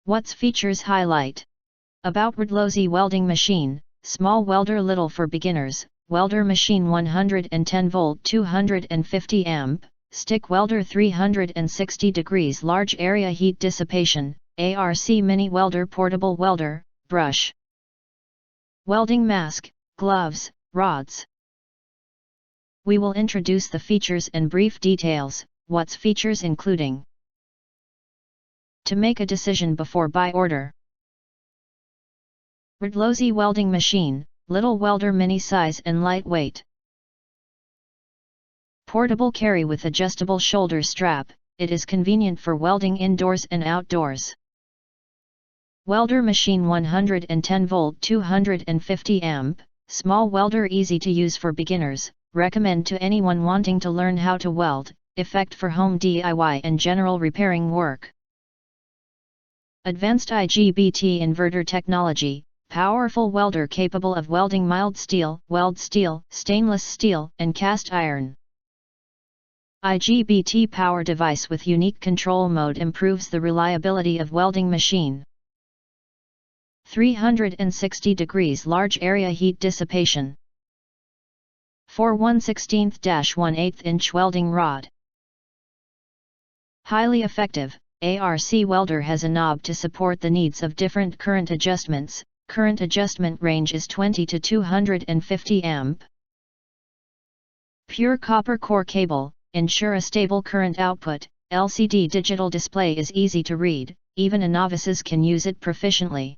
What's features highlight? About Wrdlosy Welding Machine, Small Welder Little for Beginners, Welder Machine 110 volt 250 amp, Stick Welder 360 degrees Large Area Heat Dissipation, ARC Mini Welder Portable Welder, Brush Welding Mask, Gloves, Rods. We will introduce the features and brief details. What's features including? To make a decision before buy order. Wrdlosy Welding Machine, Little Welder Mini Size and Lightweight. Portable carry with adjustable shoulder strap, it is convenient for welding indoors and outdoors. Welder Machine 110 volt 250 amp, Small Welder easy to use for beginners, recommend to anyone wanting to learn how to weld, effect for home DIY and general repairing work. Advanced IGBT inverter technology, powerful welder capable of welding mild steel, weld steel, stainless steel, and cast iron. IGBT power device with unique control mode improves the reliability of welding machine. 360 degrees large area heat dissipation. 4 1/16-1/8 inch welding rod. Highly effective, ARC welder has a knob to support the needs of different current adjustments. Current adjustment range is 20 to 250 amp. Pure copper core cable, ensure a stable current output. LCD digital display is easy to read, even a novices can use it proficiently.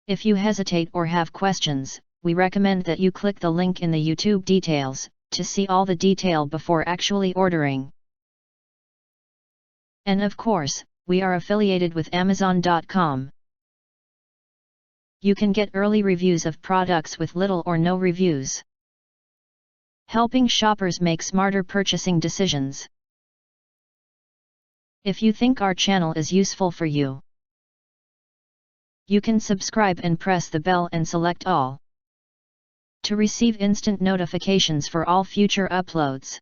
If you hesitate or have questions, we recommend that you click the link in the YouTube details, to see all the detail before actually ordering. And of course, we are affiliated with Amazon.com. You can get early reviews of products with little or no reviews, helping shoppers make smarter purchasing decisions. If you think our channel is useful for you, you can subscribe and press the bell and select all to receive instant notifications for all future uploads.